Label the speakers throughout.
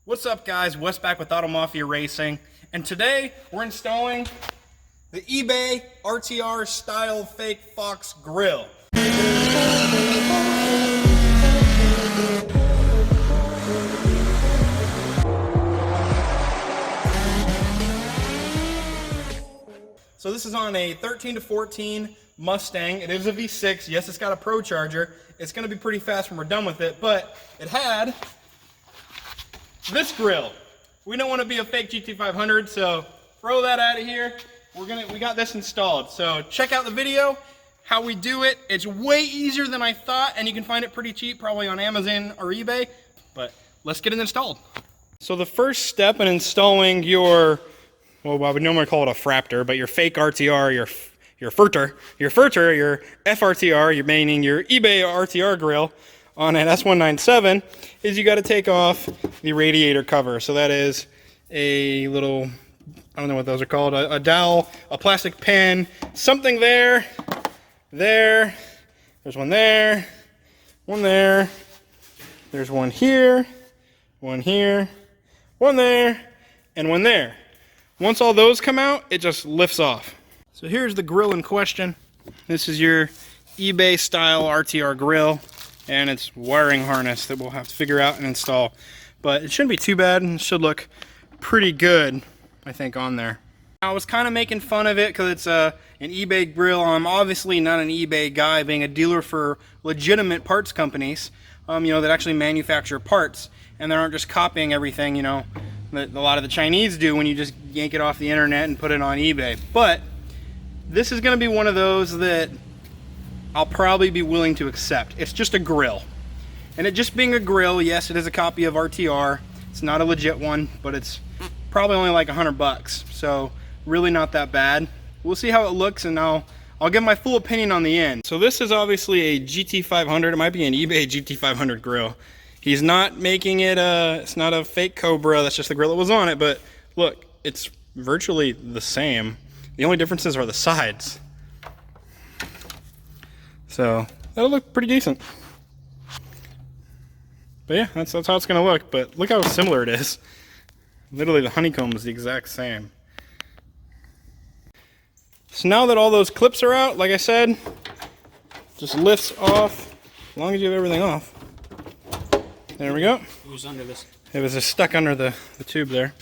Speaker 1: What's up, guys? Wes back with Auto Mafia Racing, and today we're installing the eBay RTR style fake Fox grill. So this is on a 13 to 14 Mustang. It is a V6. Yes, it's got a Pro Charger. It's going to be pretty fast when we're done with it, but it had this grill. We don't want to be a fake GT500, so throw that out of here. We got this installed. So check out the video, how we do it. It's way easier than I thought, and you can find it pretty cheap, probably on Amazon or eBay, but let's get it installed. So the first step in installing your, well, I would normally call it a fraptor, but your fake RTR, your FRTR, meaning your eBay RTR grill on an S197, is you got to take off the radiator cover. So that is a little, I don't know what those are called, a dowel, a plastic pin, something there, there's one there, there's one here, one there, and one there. Once all those come out, it just lifts off. So here's the grill in question. This is your eBay style RTR grill and its wiring harness that we'll have to figure out and install. But it shouldn't be too bad, and it should look pretty good, I think, on there. I was kind of making fun of it because it's an eBay grill. I'm obviously not an eBay guy, being a dealer for legitimate parts companies, you know, that actually manufacture parts, and they aren't just copying everything, you know, that a lot of the Chinese do when you just yank it off the internet and put it on eBay. But this is going to be one of those that I'll probably be willing to accept. It's just a grill. And it just being a grill, yes, it is a copy of RTR. It's not a legit one, but it's probably only like $100. So really not that bad. We'll see how it looks, and I'll give my full opinion on the end. So this is obviously a GT500. It might be an eBay GT500 grill. He's not making it it's not a fake Cobra. That's just the grill that was on it. But look, it's virtually the same. The only differences are the sides. So that'll look pretty decent. But yeah, that's how it's gonna look. But look how similar it is. Literally the honeycomb is the exact same. So now that all those clips are out, like I said, just lifts off as long as you have everything off. There we go.
Speaker 2: Who's under this?
Speaker 1: It was just stuck under the tube there.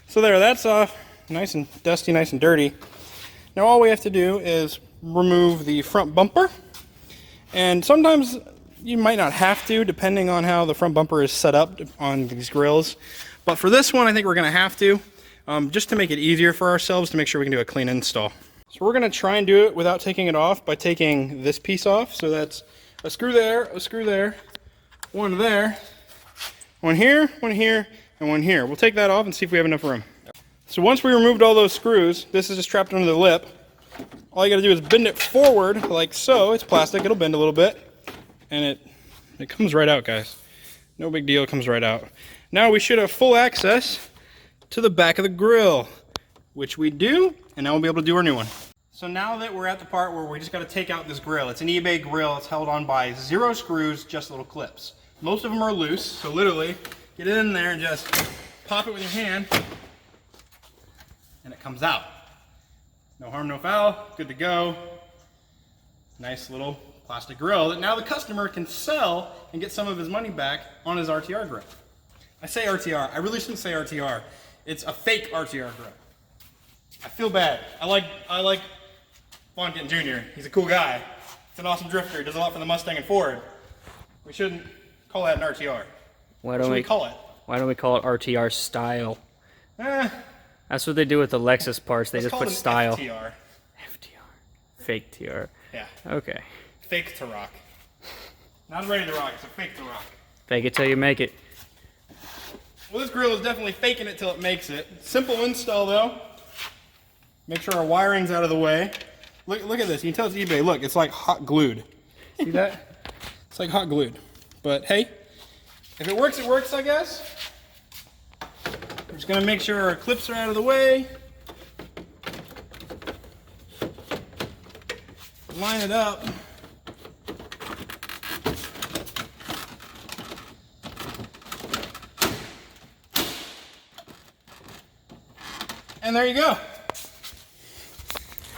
Speaker 1: So there, that's off. Nice and dusty, nice and dirty. Now all we have to do is remove the front bumper. And sometimes you might not have to, depending on how the front bumper is set up on these grills. But for this one, I think we're going to have to, just to make it easier for ourselves, to make sure we can do a clean install. So we're going to try and do it without taking it off by taking this piece off. So that's a screw there, one there, one here, and one here. We'll take that off and see if we have enough room. So once we removed all those screws, this is just trapped under the lip. All you got to do is bend it forward like so. It's plastic, it'll bend a little bit, and it comes right out, guys. No big deal, it comes right out. Now we should have full access to the back of the grill, which we do, and now we'll be able to do our new one. So now that we're at the part where we just got to take out this grill, it's an eBay grill. It's held on by 0 screws, just little clips. Most of them are loose, so literally get it in there and just pop it with your hand, and it comes out. No harm, no foul, good to go. Nice little plastic grill that now the customer can sell and get some of his money back on his RTR grill. I say RTR, I really shouldn't say RTR. It's a fake RTR grill. I feel bad. I like Bonkin Jr. He's a cool guy. He's an awesome drifter. He does a lot for the Mustang and Ford. We shouldn't call that an RTR.
Speaker 2: Why don't we call it RTR style? That's what they do with the Lexus parts. They just put style.
Speaker 1: FTR.
Speaker 2: Fake TR.
Speaker 1: Yeah.
Speaker 2: Okay.
Speaker 1: Fake to rock. Not ready to rock, it's a fake to rock.
Speaker 2: Fake it till you make it.
Speaker 1: Well, this grill is definitely faking it till it makes it. Simple install though. Make sure our wiring's out of the way. Look at this. You can tell it's eBay. Look, it's like hot glued. See that? It's like hot glued. But hey, if it works, I guess. We're just gonna make sure our clips are out of the way. Line it up. And there you go.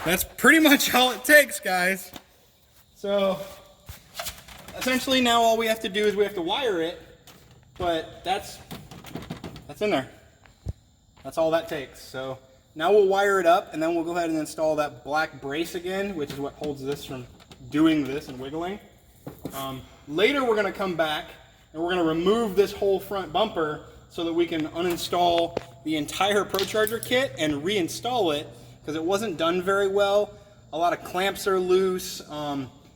Speaker 1: That's pretty much all it takes, guys. So essentially now all we have to do is we have to wire it, but that's in there. That's all that takes. So now we'll wire it up, and then we'll go ahead and install that black brace again, which is what holds this from doing this and wiggling. Later we're going to come back and we're going to remove this whole front bumper so that we can uninstall the entire ProCharger kit and reinstall it because it wasn't done very well. A lot of clamps are loose.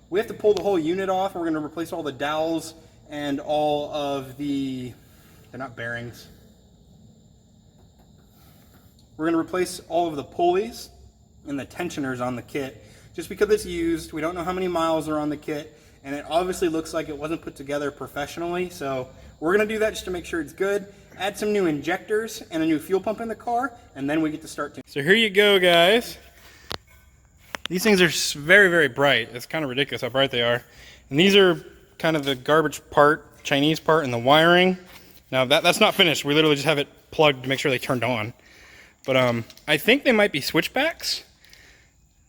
Speaker 1: We have to pull the whole unit off. We're going to replace all the dowels and all of the, they're not bearings. We're going to replace all of the pulleys and the tensioners on the kit. Just because it's used, we don't know how many miles are on the kit, and it obviously looks like it wasn't put together professionally, so we're going to do that just to make sure it's good. Add some new injectors and a new fuel pump in the car, and then we get to start. So here you go, guys. These things are very, very bright. It's kind of ridiculous how bright they are. And these are kind of the garbage part, Chinese part, and the wiring. Now that's not finished. We literally just have it plugged to make sure they turned on. But I think they might be switchbacks.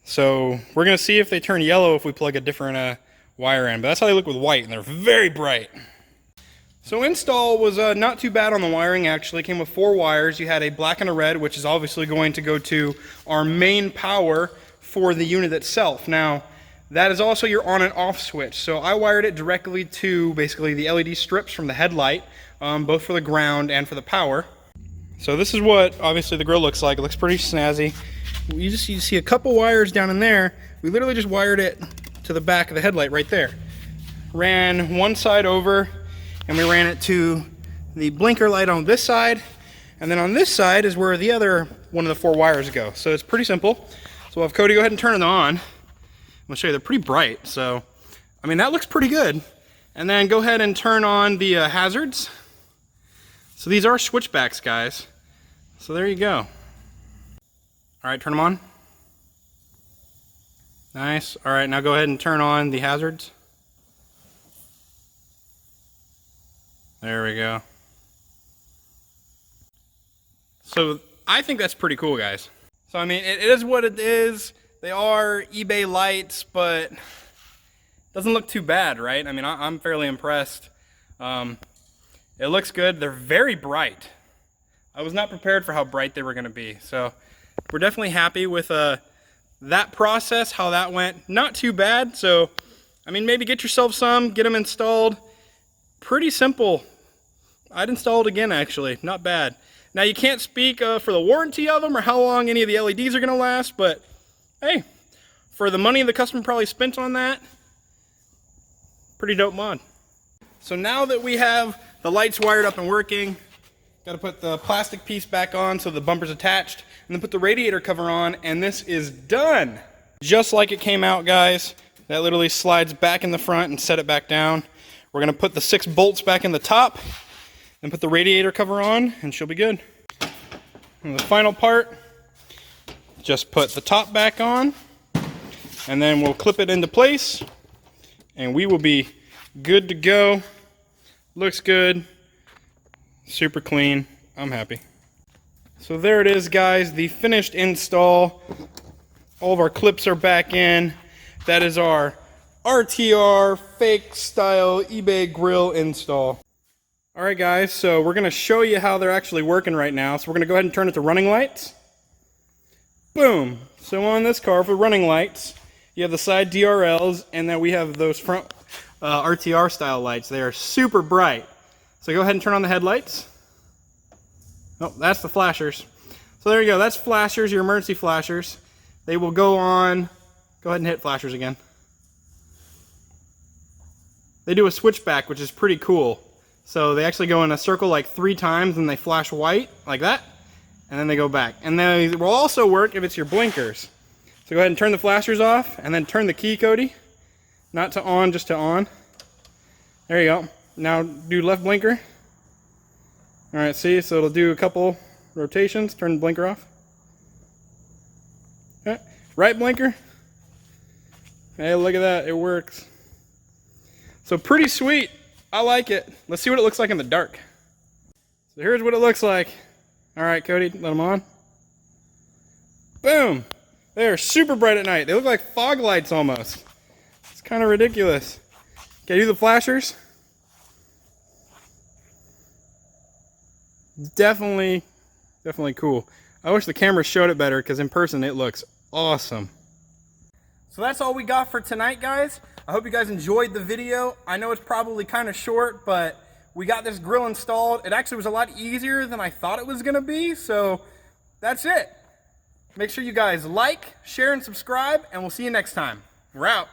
Speaker 1: So we're going to see if they turn yellow if we plug a different wire in. But that's how they look with white, and they're very bright. So install was not too bad on the wiring, actually. It came with 4 wires. You had a black and a red, which is obviously going to go to our main power for the unit itself. Now, that is also your on and off switch. So I wired it directly to basically the LED strips from the headlight, both for the ground and for the power. So this is what obviously the grill looks like. It looks pretty snazzy. You see a couple wires down in there. We literally just wired it to the back of the headlight right there. Ran one side over, and we ran it to the blinker light on this side, and then on this side is where the other one of the 4 wires go. So it's pretty simple. So we'll have Cody go ahead and turn it on. I'll show you, they're pretty bright. So, I mean, that looks pretty good. And then go ahead and turn on the hazards. So these are switchbacks, guys. So there you go. All right, turn them on. Nice. All right, now go ahead and turn on the hazards. There we go. So I think that's pretty cool, guys. So I mean, it is what it is. They are eBay lights, but it doesn't look too bad, right? I mean, I'm fairly impressed. It looks good. They're very bright. I was not prepared for how bright they were going to be. So we're definitely happy with that process, how that went. Not too bad. So, I mean, maybe get yourself some, get them installed. Pretty simple. I'd install it again, actually. Not bad. Now, you can't speak for the warranty of them or how long any of the LEDs are going to last, but hey, for the money the customer probably spent on that, pretty dope mod. So now that we have the lights wired up and working, got to put the plastic piece back on so the bumper's attached, and then put the radiator cover on, and this is done. Just like it came out, guys. That literally slides back in the front and set it back down. We're going to put the 6 bolts back in the top, then put the radiator cover on, and she'll be good. And the final part, just put the top back on, and then we'll clip it into place, and we will be good to go. Looks good. Super clean. I'm happy. So there it is, guys, the finished install. All of our clips are back in. That is our RTR fake style eBay grill install. All right, guys, so we're going to show you how they're actually working right now. So we're going to go ahead and turn it to running lights. Boom. So on this car for running lights, you have the side DRLs, and then we have those front RTR style lights. They are super bright. So go ahead and turn on the headlights. Oh, that's the flashers. So there you go. That's flashers, your emergency flashers. They will go on. Go ahead and hit flashers again. They do a switchback, which is pretty cool. So they actually go in a circle like 3 times and they flash white like that, and then they go back. And they will also work if it's your blinkers. So go ahead and turn the flashers off, and then turn the key, Cody. Not to on, just to on. There you go. Now do left blinker. All right, see, so it'll do a couple rotations. Turn the blinker off. Okay. Right blinker. Hey, look at that, it works. So pretty sweet. I like it. Let's see what it looks like in the dark. So here's what it looks like. All right, Cody, let them on. Boom. They're super bright at night. They look like fog lights almost. It's kind of ridiculous. Okay, do the flashers. Definitely cool. I wish the camera showed it better because in person it looks awesome. So that's all we got for tonight, guys. I hope you guys enjoyed the video. I know it's probably kind of short, but we got this grill installed. It actually was a lot easier than I thought it was gonna be, so that's it. Make sure you guys like, share, and subscribe, and we'll see you next time. We're out.